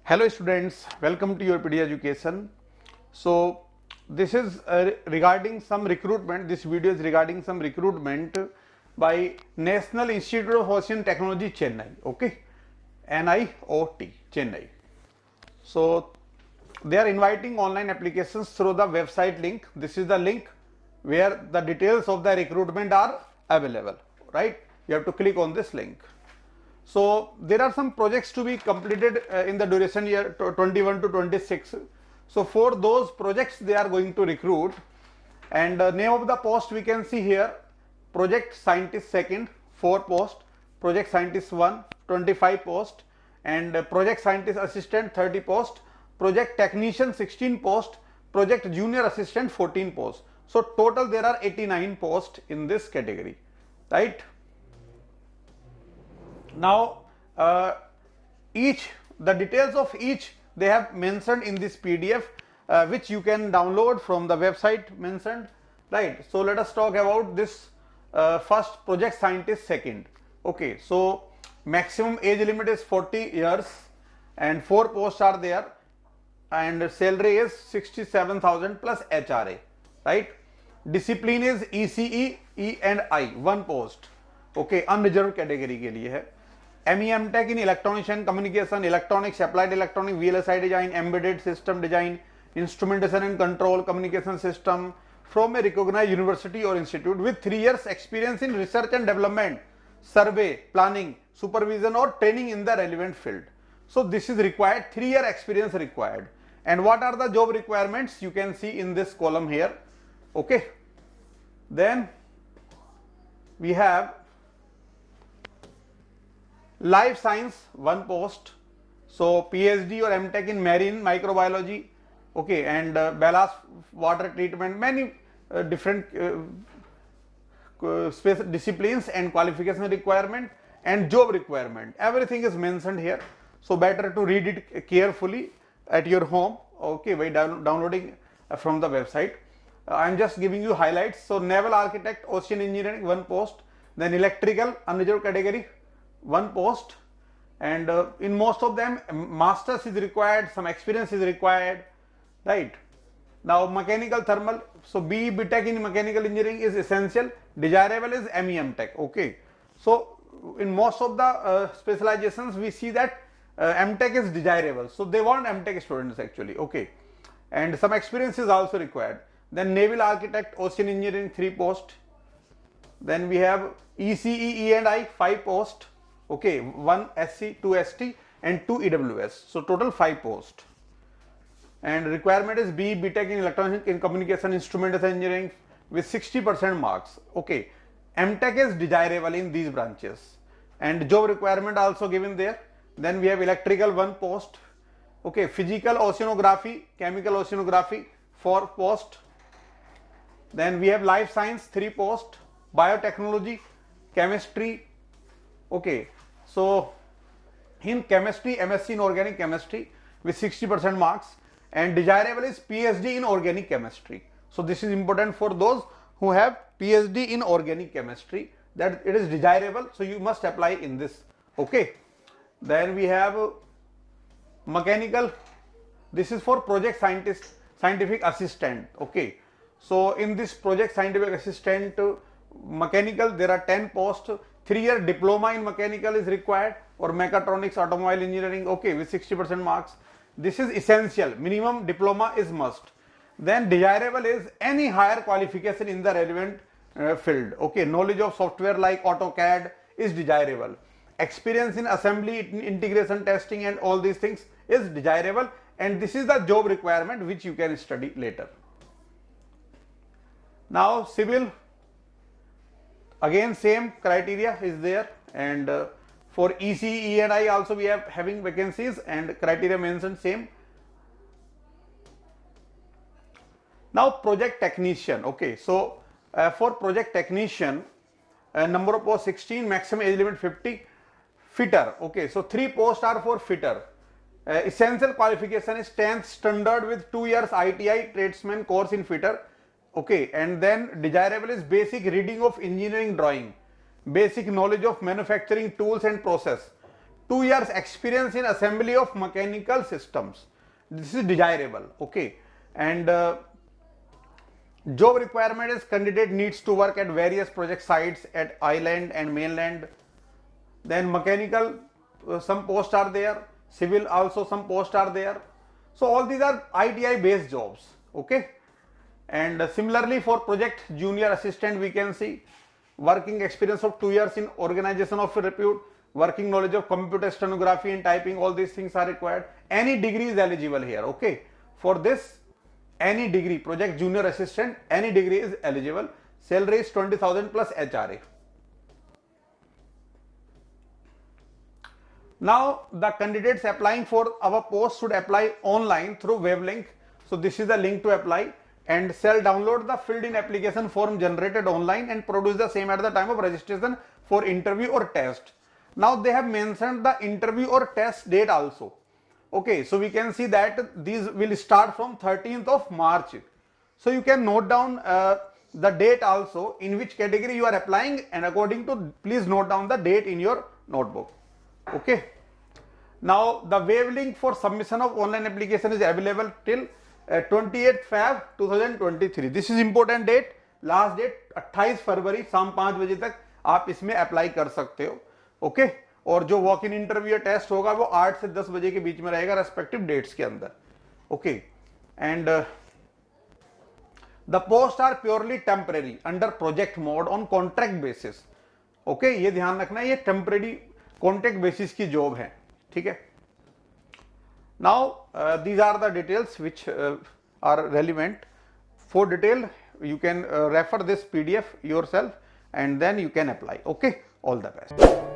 Hello students, welcome to your PD Education. So this is regarding some recruitment. This video is regarding some recruitment by National Institute of Ocean Technology Chennai. Okay, NIOT Chennai. So they are inviting online applications through the website link. This is the link where the details of the recruitment are available, right? You have to click on this link. So there are some projects to be completed in the duration year 21 to 26. So for those projects they are going to recruit, and name of the post we can see here: project scientist second 4 post, project scientist 1 25 post, and project scientist assistant 30 post, project technician 16 post, project junior assistant 14 post. So total there are 89 posts in this category, right? Now the details of each they have mentioned in this PDF, which you can download from the website mentioned, right? So let us talk about this first, project scientist second. Okay, so maximum age limit is 40 years and 4 posts are there, and salary is 67,000 plus HRA, right? Discipline is ECE, E and I, 1 post. Okay, unreserved category के लिए है. MEM Tech in Electronics and Communication, Electronics, Applied Electronic, VLSI Design, Embedded System Design, Instrumentation and Control, Communication System from a recognized university or institute with 3 years experience in research and development, survey, planning, supervision or training in the relevant field. So this is required, 3-year experience required. And what are the job requirements? You can see in this column here. Okay. Then we have life science 1 post, so PhD or MTech in marine microbiology, okay, and ballast water treatment, many different disciplines and qualification requirement and job requirement, everything is mentioned here. So better to read it carefully at your home, okay, by downloading from the website. I am just giving you highlights. So naval architect, ocean engineering 1 post, then electrical unreserved category 1 post, and in most of them masters is required, some experience is required, right? Now mechanical thermal, so BE BTech in mechanical engineering is essential, desirable is MEM Tech. Okay, so in most of the specializations we see that MTech is desirable, so they want MTech students actually. Okay, and some experience is also required. Then naval architect, ocean engineering 3 post, then we have ECE, E and I 5 post. Okay, 1 SC, 2 ST and 2 EWS, so total 5 posts. And requirement is BE BTech in electronics in communication, instrumentation engineering with 60% marks. Okay, MTech is desirable in these branches, and job requirement also given there. Then we have electrical 1 post, okay, physical oceanography, chemical oceanography 4 post. Then we have life science 3 post, biotechnology, chemistry. Okay, so in chemistry, MSc in organic chemistry with 60% marks, and desirable is PhD in organic chemistry. So this is important for those who have PhD in organic chemistry, that it is desirable, so you must apply in this. Okay, then we have mechanical, this is for project scientist, scientific assistant. Okay, so in this project scientific assistant mechanical there are 10 posts. 3-year diploma in mechanical is required, or mechatronics, automobile engineering, okay, with 60% marks. This is essential, minimum diploma is must. Then desirable is any higher qualification in the relevant field. Okay, knowledge of software like AutoCAD is desirable. Experience in assembly, integration testing and all these things is desirable, and this is the job requirement which you can study later. Now civil, again same criteria is there, and for ECE and I also we are having vacancies and criteria mentioned same. Now project technician, okay, so for project technician number of posts 16, maximum age limit 50. Fitter, okay, so 3 posts are for fitter. Essential qualification is 10th standard with 2 years ITI tradesman course in fitter. Okay, and then desirable is basic reading of engineering drawing, basic knowledge of manufacturing tools and process, 2 years experience in assembly of mechanical systems. This is desirable. Okay, and job requirement is candidate needs to work at various project sites at island and mainland. Then mechanical, some posts are there, civil also some posts are there. So all these are ITI based jobs. Okay, and similarly for project junior assistant we can see working experience of 2 years in organization of repute, working knowledge of computer stenography and typing, all these things are required. Any degree is eligible here. Okay, for this any degree, project junior assistant, any degree is eligible. Salary is 20,000 plus HRA. Now the candidates applying for our post should apply online through web link. So this is the link to apply, and shall download the filled in application form generated online and produce the same at the time of registration for interview or test. Now they have mentioned the interview or test date also. Okay, so we can see that these will start from 13th of March. So you can note down the date also in which category you are applying, and according to, please note down the date in your notebook. Okay, now the web link for submission of online application is available till 28th Feb 2023. This is important date. Last date 28 फरवरी शाम 5 बजे तक आप इसमें apply कर सकते हो. Okay, और जो वॉक इन इंटरव्यू टेस्ट होगा वो 8 से 10 बजे के बीच में रहेगा रेस्पेक्टिव डेट्स के अंदर. Okay, and the post are purely temporary under project mode on contract basis. Okay, ये ध्यान रखना है, ये टेम्परेरी कॉन्ट्रैक्ट बेसिस की जॉब है. ठीक है. Now these are the details which are relevant. For detail you can refer this PDF yourself and then you can apply. Okay, all the best.